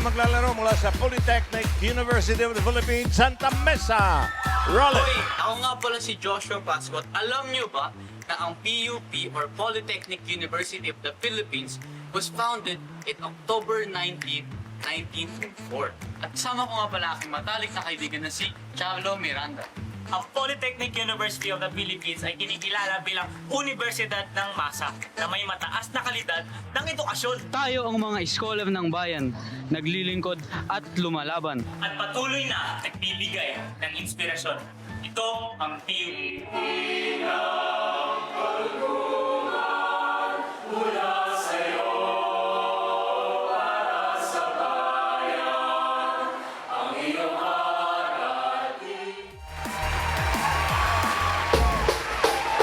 na maglalaro mula sa Polytechnic University of the Philippines, Santa Mesa. Roll it! Hoy, ako nga pala si Joshua Pascot. Alam niyo ba na ang PUP or Polytechnic University of the Philippines was founded in October 19, 1904. At kasama ko nga pala aking matalik na kaibigan na si Chavlo Miranda. Ang Polytechnic University of the Philippines ay kinikilala bilang Universidad ng Masa na may mataas na kalidad ng edukasyon Tayo ang mga iskolar ng bayan, naglilingkod at lumalaban. at patuloy na nagbibigay ng inspirasyon. Ito ang PUP.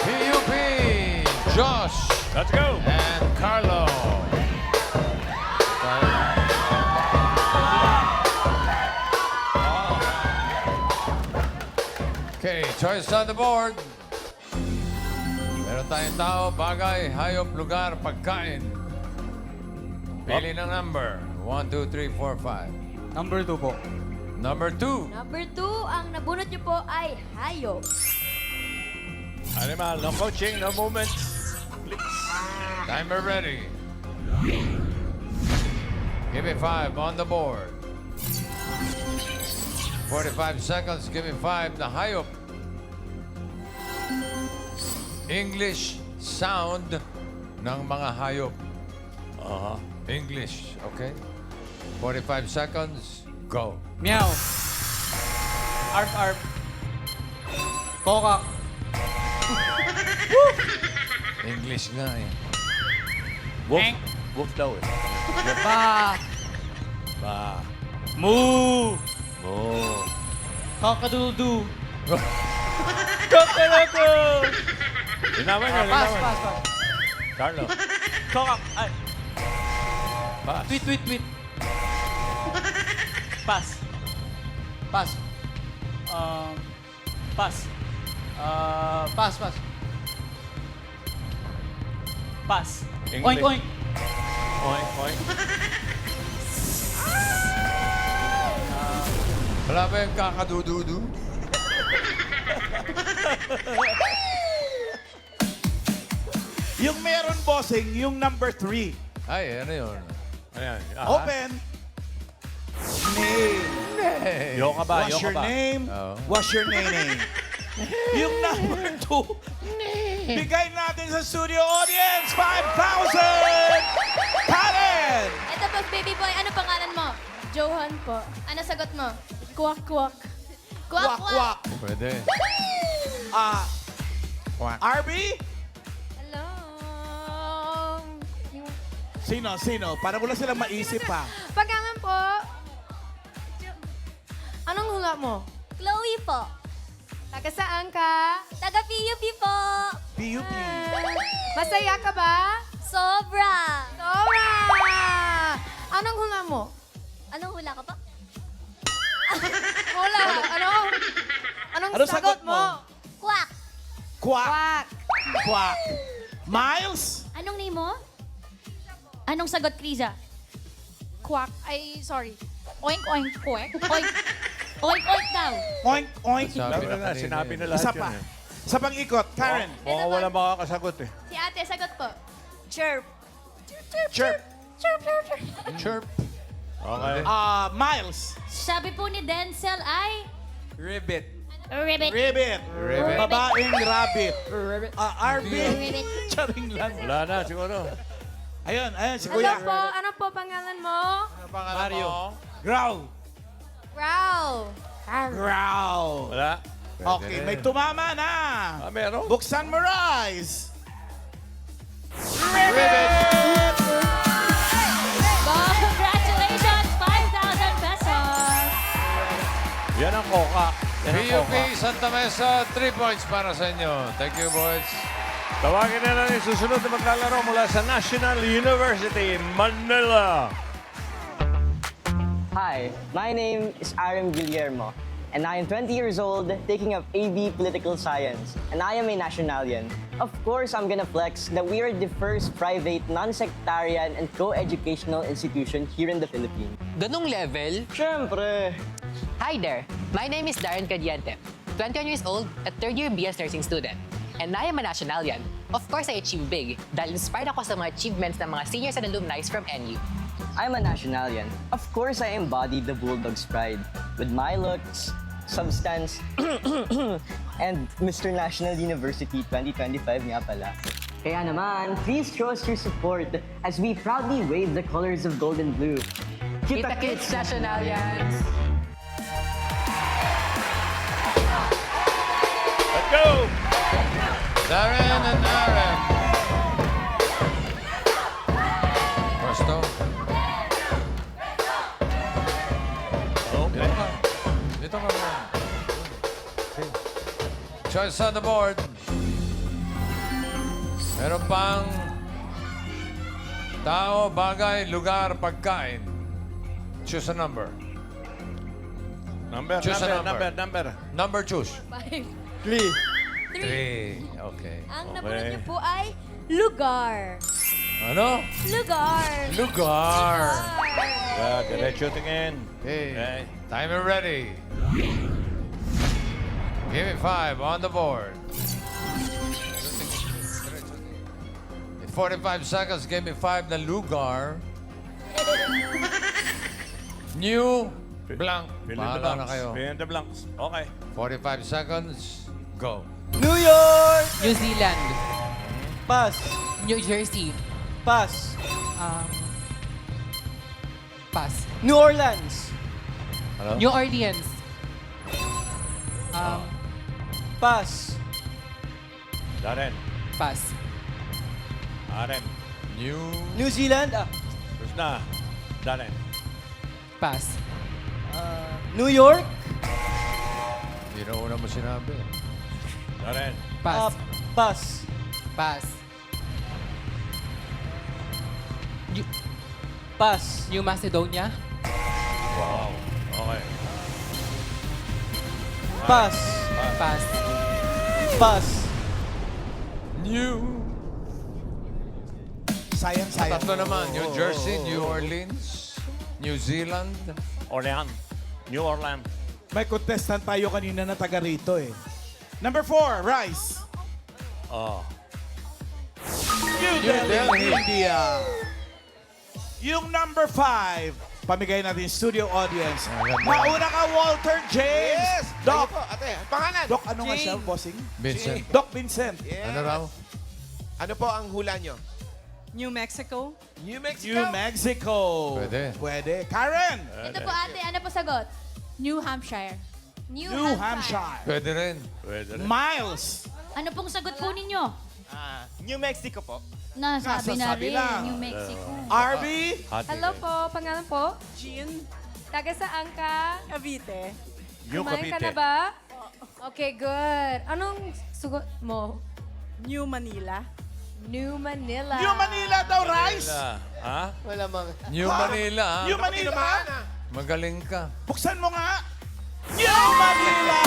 PUP, Josh Let's go! and Carlo. Okay, choice on the board. Meron tayong tao, bagay, hayop, lugar, pagkain. Pili ng number. 1, 2, 3, 4, 5. Number 2 po. Number 2. Number 2, ang nabunot niyo po ay hayop. Animal, no coaching, no movement. Timer ready. Give me 5 on the board. 45 seconds. Give me 5 na hayop. English sound ng mga hayop. English, okay? 45 seconds. Go. Meow. Arf, arf. Kokak. English nga eh. Wolf. Wolf daw eh. Ba. Ba. Moo. Oh. Kakadudu. Kakalako! Linawan niya, Pass, linawan. pass, pass. Carlo. Kokak. Ay. Pass. Tweet, tweet, tweet. Pass. Pass. Pass. Pass, pass. Pass. English. Oink, oink. Oink, oink. Wala ba yung kakadududu? Yung meron, bossing, yung number 3. Ay, ano yun? Ayan. Open. Name. Hey. Yo ka ba? What's Yo ka your ba? name? Oo. What's your name? Yung number 2. Bigay natin sa studio audience, 5,000! Karen! Ito po, baby boy, ano pangalan mo? Johan po. Ano sagot mo? Kuwak, kuwak. Kuwak, Kwak, kuwak. kwak. Pwede. Arby? Hello. Sino? Para wala silang maisip pa. Pagkangan po. Anong hula mo? Chloe po. Taga saan ka? Taga PUP po. PUP. Masaya ka ba? Sobra. Sobra. Anong hula mo? Anong hula ka pa? Hula. Anong Ano sagot mo? Quack. Kwak. Kwak. Miles? Anong name mo? Anong sagot, Kriza? Quack. Ay, sorry. Oink, oink, quack. Oink. Oink, oink daw. Oink, oink. Sabi na kanina Sinabi na eh. lahat Isa yun pa. eh. Sa pang-ikot, Karen. Mukhang wala makakasagot eh. Si ate, sagot po. Chirp. Chirp. Chirp, chirp, chirp. Chirp. Okay. Miles. Sabi po ni Denzel ay... Ribbit. Ribbit. Ribbit. Ribbit. Babaeng rabbit. Arby. Ribbit. Charing lang. Wala na siguro. Ayun, si Ano Kuya. po? Ano po pangalan mo? Mario. Growl. Growl. Growl. Wala. Okay, may tumama na. Meron. Buksan mo, Rise. Congratulations! 5,000 pesos! Yan ang koka. Yan ang PUP koka. Santa Mesa, 3 points para sa inyo. Thank you, boys. Tawagin na lang yung susunod na maglalaro mula sa National University, Manila. Hi, my name is Aaron Guillermo, and I am 20 years old, taking up AB Political Science, and I am a nationalian. Of course, I'm gonna flex that we are the first private, non-sectarian, and co-educational institution here in the Philippines. Ganong level? Siyempre! Hi there, my name is Darren Cadiente, 21 years old, a third-year BS nursing student. And I am a nationalian. Of course, I achieve big dahil inspired ako sa mga achievements ng mga seniors and alumni from NU. I'm a nationalian. Of course, I embody the Bulldog's pride with my looks, substance, and Mr. National University 2025 nga pala. Kaya naman, please show us your support as we proudly wave the colors of gold and blue. Kita-kits, nationalians! Let's go! Darren and Aaron. Presto. Okay. Dito ka mo. Okay. Choice on the board. Meron pang tao, bagay, lugar, pagkain. Choose a number. Number, Choose a number. Number choose. 3. 3. Okay. Ang Okay. napunod niyo po ay lugar. Ano? Lugar. Lugar. Yeah, diretso tingin. Okay. Okay. Timer ready. Give me 5 on the board. In 45 seconds, give me 5 na lugar. New blank. Fill in the Bahala blanks. na kayo. Fill in the blanks. Okay. 45 seconds, go. New York! New Zealand, Pass. New Jersey, Pass. pass. New Orleans. Ano? New Orleans, Pass. Darren. pass. Aren. New Zealand. First na. Darren. Pass. New York. Hindi na una mo sinabi. Darren. Pass. Pass. Pass. Pass. New Macedonia, Wow. Okay. Pass. pass. Pass. New. Sayang. Tatlo naman. New Jersey, New Orleans, New Zealand. Orleans. New Orleans. May contestant tayo kanina na taga rito eh. Number 4, Rice. Oh. New Delhi, India. Yung number 5, pamigay natin studio audience. Mauna ka, Walter James. Yes! Doc. Ayun po, ate. Pangalan? Doc, ano nga siya, bossing? Vincent. Doc Vincent. Yes. Ano raw? Ano po ang hula nyo? New Mexico. New Mexico? New Mexico. Pwede. Karen. Ito po ate, ano po sagot? New Hampshire. New Hampshire. Pwede rin. Pwede rin. Miles. Ano pong sagot po ninyo? New Mexico po. Nasabi na Nasasabi rin, lang. New Mexico. RB. Hello po, pangalan po? Jean. Taga saan ka? Cavite. New Kumain ka na Cavite. ba? Okay, good. Anong sugot mo? New Manila. New Manila. New Manila daw, Rice. Ha? Wala mga... New Manila. ha? New Manila. Magaling ka. Buksan mo nga. New Manila.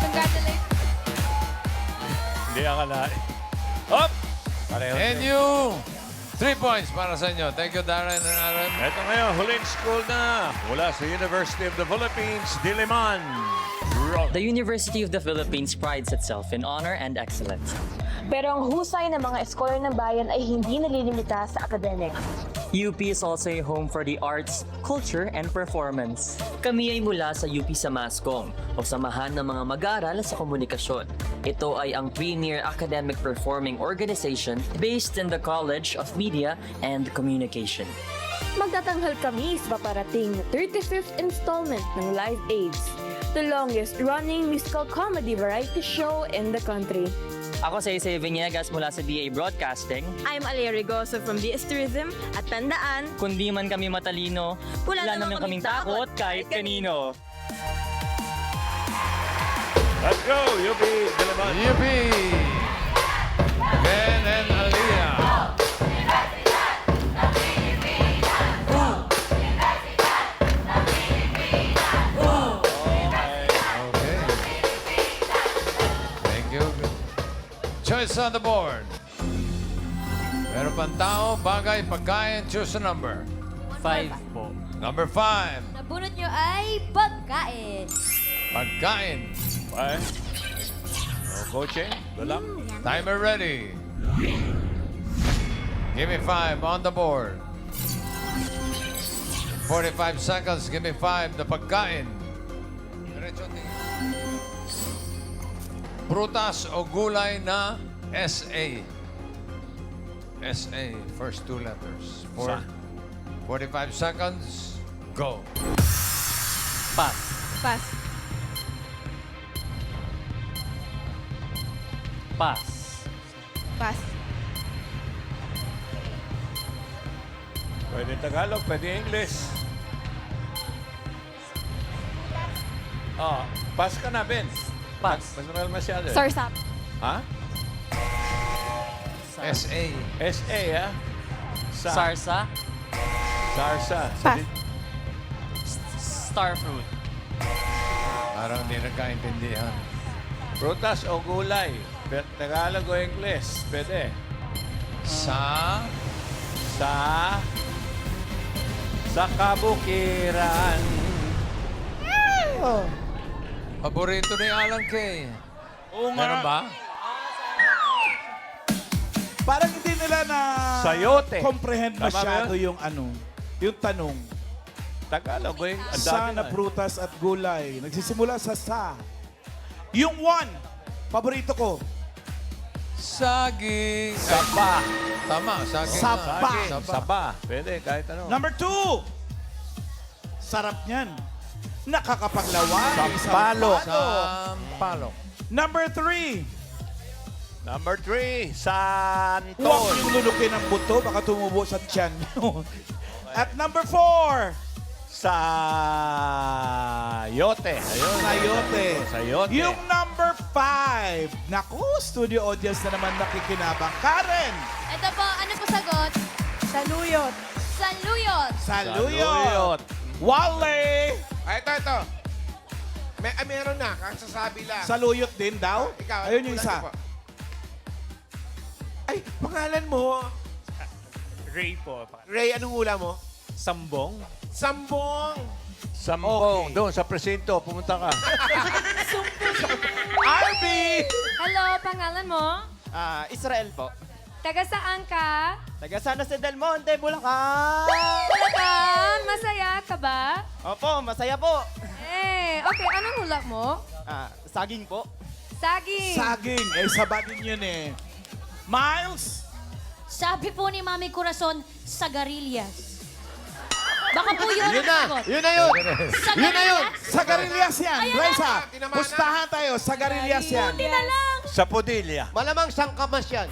Congratulations. Hindi akalain. Hop! Pareho. And you, 3 points para sa inyo. Thank you, Darren and Aaron. Ito ngayon, huling school na mula sa University of the Philippines, Diliman. The University of the Philippines prides itself in honor and excellence. Pero ang husay ng mga eskolar ng bayan ay hindi nalilimita sa academics. UP is also a home for the arts, culture, and performance. Kami ay mula sa UP Samascom o Samahan ng mga Mag-aaral sa Komunikasyon. Ito ay ang premier academic performing organization based in the College of Media and Communication. Magtatanghal kami sa paparating na 35th installment ng Live Aids, the longest-running musical comedy variety show in the country. Ako si Isay Viniegas mula sa DA Broadcasting. I'm Alia Rigoso from DS Tourism at tandaan, Kung di man kami matalino, Wala naman kaming takot kahit kanino. Let's go, UP Diliman. UP. Ben and Aliyah. minutes on the board. Meron pang tao, bagay, pagkain, choose a number. 5 po. Number 5. Nabunot nyo ay pagkain. Pagkain. Okay. Coaching, good luck. Timer ready. Give me 5 on the board. 45 seconds. Give me 5 na pagkain. Diretso tingin. Prutas o gulay na SA. SA, first 2 letters. 45 seconds. Go. Pass. Pass. Pass. Pass. Pwede Tagalog, pwede English. Oh, pass ka na, Ben. Pass. Mas masyado. eh. Sarsap. Ha? SA. SA, ha? Sarsa. Sarsa. Pass. Star fruit. Parang hindi nagkaintindihan. Prutas o gulay. Tagalog o English. Pwede. Sa Sa kabukiran. paborito ni Alan Kay. Oo nga. Meron ba? Parang hindi nila na Sayote. comprehend Tama ba masyado yung yung tanong. Tagalog o English. Ang Sa dami na prutas at gulay. Nagsisimula sa sa. Yung 1, paborito ko. Saging. Saba. Tama, saging. Saba. Saging. Saba. Pwede, kahit ano. Number 2, sarap niyan. Nakakapaglaway. Sampalok. Sampalok. Number 3, Number 3, Santon. huwag yung lulukin ng buto, baka tumubo sa tiyan nyo. At number 4, Sayote. Ayun. sayote. Sayote. Yung number 5, naku, studio audience na naman nakikinabang. Karen, Ito po, ano po sagot? Saluyot. Saluyot. saluyot. Wale, Ito. Meron na, kasasabi lang. saluyot din daw. Ikaw, Ayun yung ulan isa. niyo po. Ay, pangalan mo. Ray po. Ray, anong hula mo? Sambong. Sambong. Sampong. Doon sa presinto, pumunta ka. Arby, Hello, pangalan mo? Israel po. Taga saan ka? Taga San Jose del Monte, Bulacan. Bulacan, masaya ka ba? Opo, masaya po. Okay, anong hula mo? Saging po. Saging. saging. Saba din yun eh. Miles, Sabi po ni Mami Corazon, Sagarillas. Baka po yun ang sagot. Yun na yun. Sagarillas? Sagarillas yan. Ayan Raisa, Tinamana. pustahan tayo. Sagarillas yan. Buti na lang. Sa Podilla. Malamang sangkamas yan.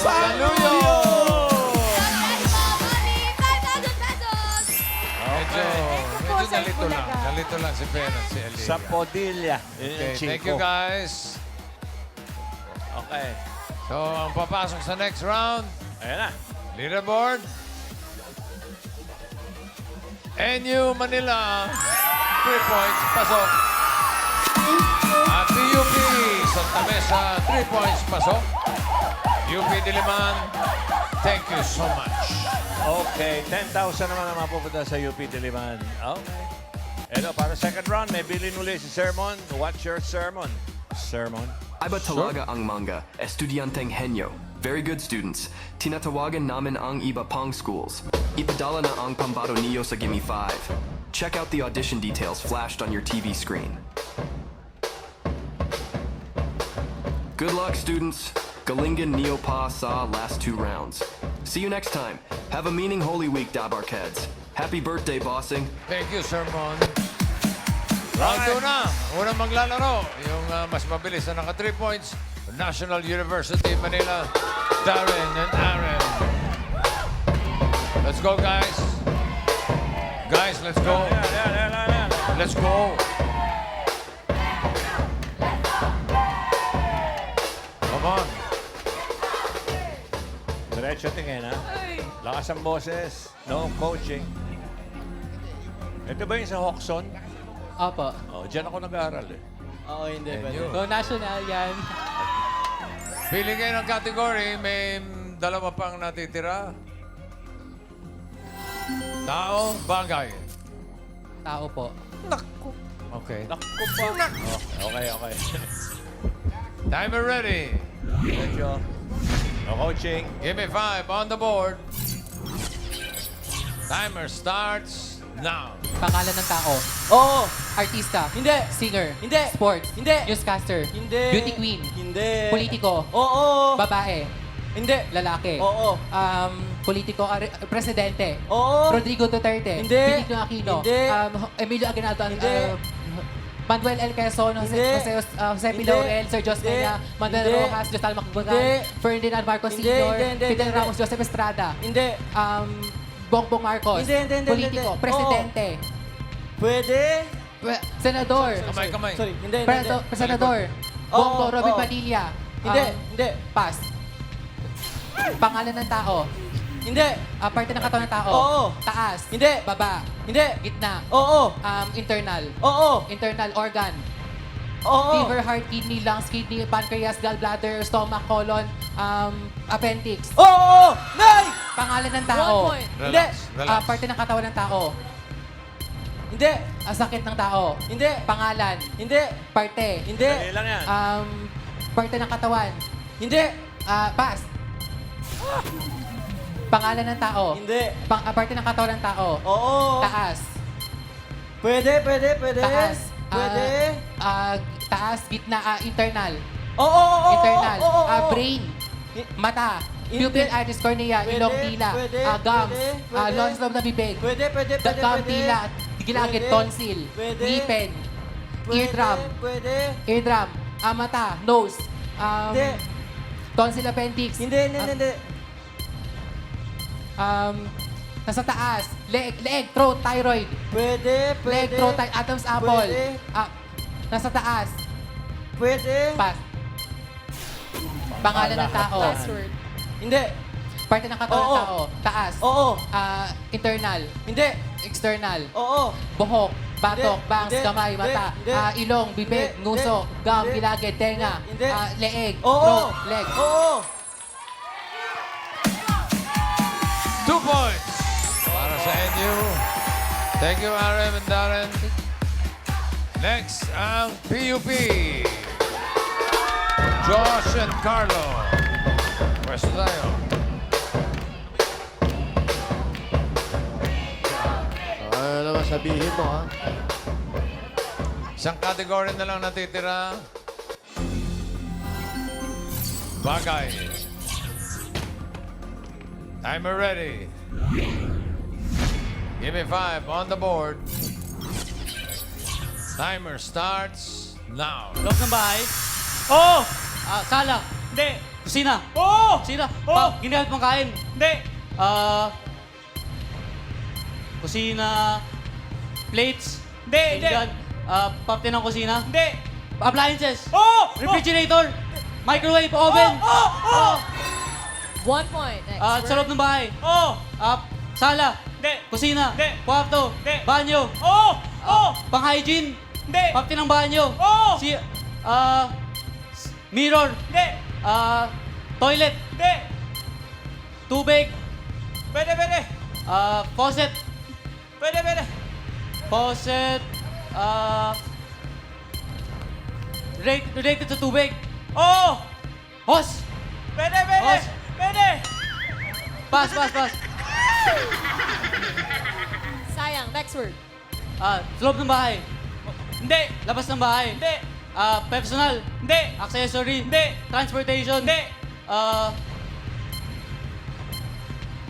Saluyot! Congrats po, Mami. 5,000 pesos. Medyo po sa nalito lang. Itbulaga. Nalito lang si Ben at si Elia. Sa Podilla. Okay, thank you guys. Okay. So, ang papasok sa next round, Ayan na. leaderboard. NU Manila, 3 points, pasok. At PUP, Santa Mesa, 3 points, pasok. UP Diliman, thank you so much. Okay, 10,000 naman ang mapupunta sa UP Diliman. Okay. Ito, para second round, may bilin uli si Sermon. What's your sermon? Sermon? Iba talaga ang mga estudyanteng henyo. Very good students. Tinatawagan namin ang iba pang schools. Ipadala na ang pambato niyo sa Gimme 5. Check out the audition details flashed on your TV screen. Good luck, students. Galingan niyo pa sa last 2 rounds. See you next time. Have a meaning Holy Week, Dabarkeds. Happy birthday, bossing. Thank you, Sermon. Round 2 na. Unang maglalaro. Yung mas mabilis na naka 3 points. National University Manila, Darren and Aaron. Let's go, guys. Guys, let's go. Let's go. Come on. Diretso tingin, ha? Lakas ang boses. No coaching. Ito ba yung sa Hoxon? Apa. Oh, dyan ako nag-aaral eh. Oo, hindi. And you. Go national yan. Pili kayo ng category. May dalawa pang natitira. Tao, bagay. Tao po. Okay. Okay. Timer ready. Medyo. No coaching. Give me 5 on the board. Timer starts now. Pangalan ng tao. Oo. Artista. Hindi. Singer. Hindi. Sports. Hindi. Newscaster. Hindi. Beauty queen. Hindi. Politiko. Oo. Babae. Hindi. Lalaki. Oo. Politiko. Presidente. Oo. Rodrigo Duterte. Hindi. Benigno Aquino. Hindi. Emilio Aguinaldo. Hindi. Manuel L. Quezon, Hindi. Jose P. Hindi. Laurel, Sir Jos Hindi. Mena, Manuel Hindi. Rojas, Jostal Macbugan, Hindi. Ferdinand Marcos Hindi. Sr., Hindi. Fidel Hindi. Ramos, Joseph Estrada, Hindi. Bongbong Marcos, Hindi. politiko, Hindi. presidente, Pwede. senador, Kamay. Sorry. Hindi. senador, Bongo, Robin Padilla, Hindi. Hindi. pass. Pangalan ng tao, Hindi. parte ng katawan ng tao, Oo. taas, Hindi. baba, Hindi. gitna, Oo. internal, Oo. internal organ, Oo. liver, heart, kidney, lungs, kidney, pancreas, gallbladder, stomach, colon, appendix. Oo. Nay. Pangalan ng tao. Hindi. Relax. Parte ng katawan ng tao. Hindi. Sakit ng tao. Hindi. Pangalan. Hindi. Parte. Hindi. Dali lang yan. Parte ng katawan. Hindi. Pass. Pangalan ng tao. Hindi. Parte ng katawan ng tao. Oo. Taas. Pwede. Taas. Pwede. Taas, gitna, internal. Oo. Internal. Oo. Brain. Mata. Hindi. Pupil, iris, cornea, Pwede, ilong, dila, pwede, gums, pwede. lungs, loob na bibig, Pwede. gum, dila, gilagid, Pwede. tonsil, Pwede. ngipin, eardrum, Pwede. eardrum, mata, nose, Hindi. tonsil, appendix, Hindi. nasa taas, leg, throat, thyroid, Pwede. leg, throat, Adam's apple, Pwede. nasa taas, Pwede. pass. Pangalan ng tao. Hindi. Parte ng katawan ng Oo. tao. Taas. Oo. Internal. Hindi. External. Oo. Buhok. Batok. Hindi. Bangs. Hindi. Kamay. Hindi. Mata. Hindi. Ilong. Bibig. Hindi. Nguso. Gum. Hindi. Gilagid. Tenga. Hindi. Leeg. Oo. Throat. Leg. Oo. 2 points para sa inyo. Thank you, RM and Darren. Next, ang PUP. Josh and Carlo. Pwesto tayo. Ano naman sabihin mo, ha? Isang category na lang natitira. Bagay. Timer ready. Give me 5 on the board. Timer starts now. Loob ng bahay. Oo. Sala. Hindi. Kusina. Oo. Kusina. Oo. Ginagamit mong kain. Hindi. Kusina. Plates. Hindi. Pinggan. Parte ng kusina. Hindi. Appliances. Oo. Refrigerator. Microwave. Oven. Oo. 1 point. Next Sa loob ng bahay. Oo. Sala. Hindi. Kusina. Hindi. Kwarto. Hindi. Banyo. Oo. Oo. Pang-hygiene. Hindi. Parte ng banyo. Oo. Mirror. Hindi. Toilet. Hindi. Tubig. Pwede. Faucet. Pwede. Faucet. Related sa tubig. Oo. Hose. Pwede. Os. Pwede. Pass. Sayang. Next word. Sa loob ng bahay. Hindi. Labas ng bahay. Hindi. Personal. Hindi. Accessory. Hindi. Transportation. Hindi.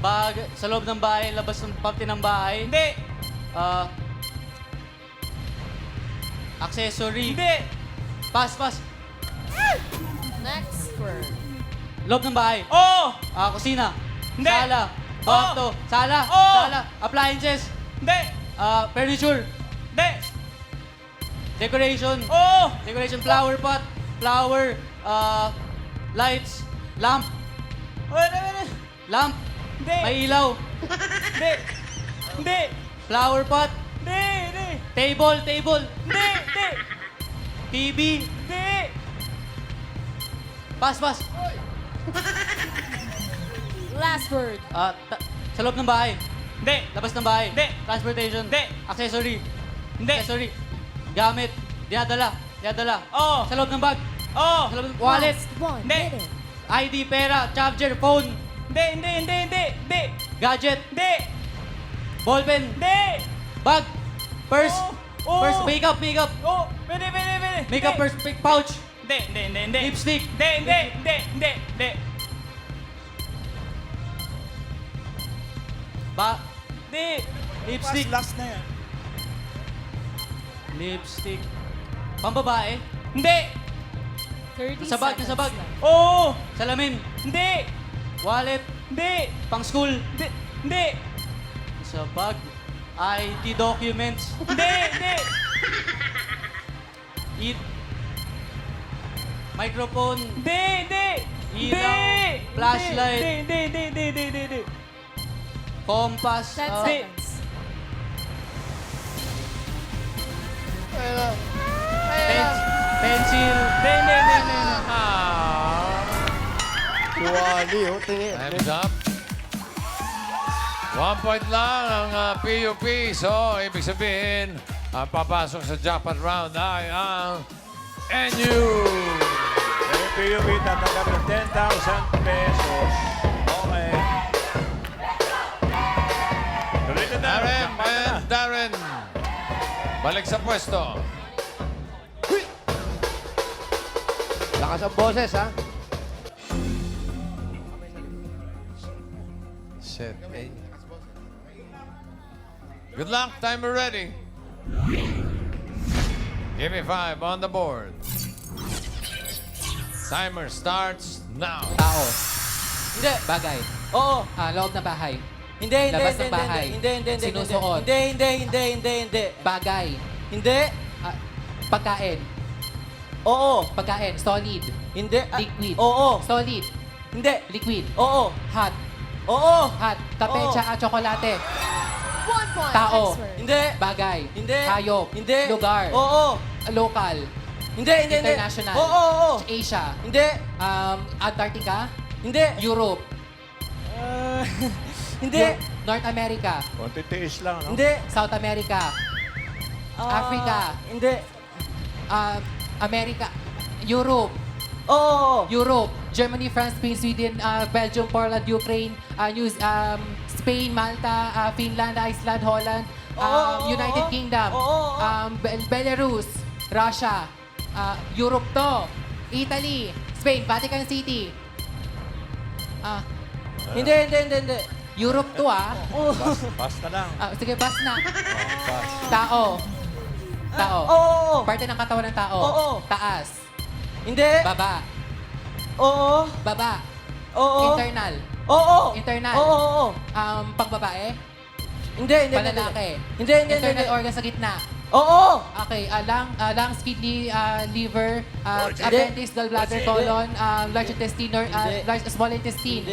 Bag. Sa loob ng bahay. Labas ng parte ng bahay. Hindi. Accessory. Hindi. Pass. Next word. Loob ng bahay. Oo. Kusina. Hindi. Sala. Kwarto. Sala. Oo. Sala. Appliances. Hindi. Furniture. Hindi. Decoration. Oo. Decoration. Flower pot. Flower. Lights. Lamp. Pwede. Lamp. Hindi. May ilaw. Hindi. Flower pot. Hindi. Table. Hindi. TV. Hindi. Pass, pass. Last word. Sa loob ng bahay. Hindi. Labas ng bahay. Hindi. Transportation. Hindi. Accessory. Hindi. Accessory. Gamit. Dinadala. Dinadala. Oo. Sa loob ng bag. Oo. Sa loob ng wallet. Hindi. ID, pera, charger, phone, Hindi. gadget, Hindi. ballpen, Hindi. bag, purse, Oo. purse, makeup, Oo. Pwede. makeup, purse, pouch, Hindi. lipstick, Hindi. Hindi. Lipstick. Last na yan. Lipstick. Pambabae. Hindi. 30 Nasa bag, seconds nasa bag. lang. Oo. Salamin. Hindi. Wallet. Hindi. Pang school. Hindi. Sa bag. ID documents. Hindi. Eat. Microphone. Hindi. Ilaw. Flashlight. Hindi. Compass. 10 seconds. Pencil. Time's up. 1 point lang ang PUP. So, ibig sabihin, ang papasok sa jackpot round ay ang NU. Yung PUP tatanggap ng 10,000 pesos. Okay. Tuloy na tayo. Darren Jackpot na. and Darren. Balik sa pwesto. Lakas ang boses, ha? Set A. Good luck. Timer ready. Give me 5 on the board. Timer starts now. Tao. Hindi. Bagay. Oo. Loob na bahay. Hindi. Labas ng bahay. Hindi. Sinusuot. Hindi. Bagay. Hindi. Pagkain. Oo. Pagkain. Solid. Hindi. Liquid. Oo. Solid. Hindi. Liquid. Oo. Hot. Oo. Hot. Kape, Oo. tsaka tsokolate. 1 point. Tao. Next word. Hindi. Bagay. Hindi. Hayop. Hindi. Lugar. Oo. Local. Hindi. International. Oo. Asia. Hindi. Antarctica. Hindi. Europe. Hindi. North America. Konti tiis lang, no? Hindi. South America. Africa. Hindi. America. Europe. Oo. Europe. Germany, France, Spain, Sweden, Belgium, Poland, Ukraine, Spain, Malta, Finland, Iceland, Holland, United Kingdom, Belarus, Russia, Europe to, Italy, Spain, Vatican City. Hindi. Europe to Pass na lang. Sige, pass na. Pass. Tao. Oo. Parte ng katawan ng tao. Oo. Taas. Hindi. Baba. Oo. Baba. Oo. Internal. Oo. Internal. Oo. Pangbabae. Hindi. Panlalaki. Hindi. Internal organ sa gitna. Oo. Okay, lungs, kidney, liver, appendix, gallbladder, colon, large intestine, small intestine,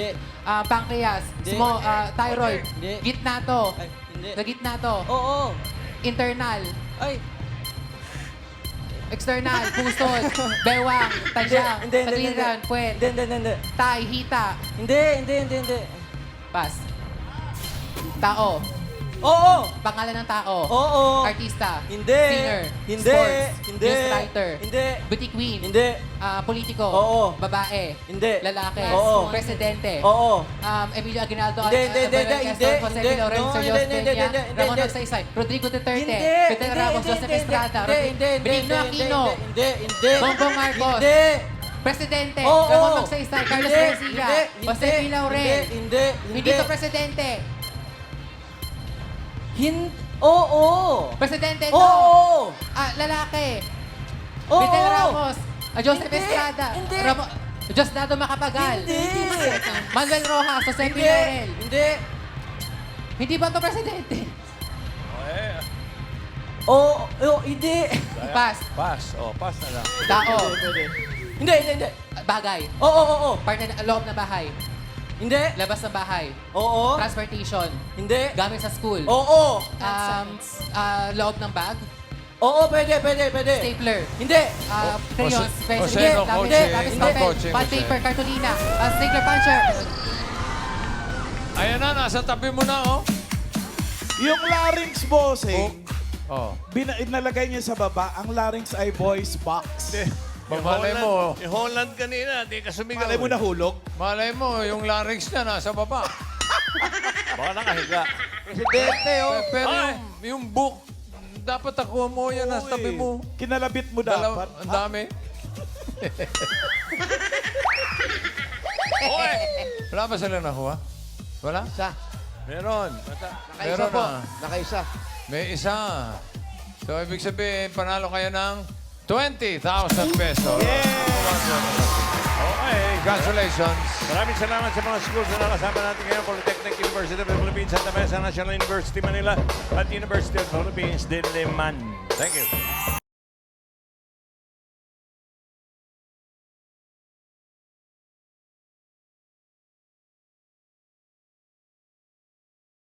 pancreas, small, thyroid, Hindi. gitna to, Hindi. sa gitna to, Oo. internal, Ay. external, pusod, bewang, tadyang, Hindi. pagliran, puwet, Hindi. tay, hita, Hindi. pass. Tao, Oo. pangalan ng tao, Oo. artista, Hindi. singer, Hindi. sports, Hindi. news writer, Hindi. beauty queen, Hindi. politiko, Oo. babae, Hindi. lalaki, Oo. presidente, Oo. Emilio Aguinaldo, Hindi. Jose Hindi. Lorenzo, No, Rios hindi. Peña, Hindi. Ramon Hindi. Magsaysay, Rodrigo Duterte, Hindi. Fidel Ramos, Joseph Estrada, Benigno Aquino, Hindi. Bongbong Marcos, Hindi. Presidente, Oo. Ramon Magsaysay, Carlos Hindi. Garcia, Hindi. Jose P. Laurel, Hindi. hindi to presidente, Oo. presidente to, Oo. lalaki, Oo. Fidel Ramos, Joseph Hindi. Estrada, Hindi. Diosdado Macapagal, Hindi. Manuel Rojas, Jose P. Hindi. Laurel, Hindi. hindi ba to presidente? Okay. Oo. Hindi. Pass. Pass. Pass na lang. Tao. Hindi. Bagay. Oo. Parte ng loob ng bahay. Hindi. Labas ng bahay. Oo. Transportation. Hindi. Gamit sa school. Oo. Loob ng bag. Oo, pwede. Stapler. Hindi. Crayons. Pencil. Jose, no, Lapis, Jose. lapis, No, papel. coaching, Bond Jose. paper, cartolina. Stapler, puncher. Ayan na, nasa tabi mo na, oh. Yung larynx, bossing, Oh. inalagay niya sa baba, ang larynx ay voice box. Malay mo. Yung Holland kanina, di ka sumigaw. Malay mo nahulog. Malay mo, yung larynx niya nasa baba. Baka nakahiga. Presidente, oh. Pero yung book, dapat nakuha mo yan nasa tabi mo. Kinalabit mo dapat. Ang dami. Wala ba sila nakuha? Wala? Meron. Meron na. Nakaisa. May isa. So, ibig sabihin, panalo kayo ng 20,000 pesos. Okay. Congratulations. Maraming salamat sa mga schools na nakasama natin ngayon. Polytechnic University of the Philippines, Santa Mesa National University, Manila, at University of the Philippines, Diliman. Thank you.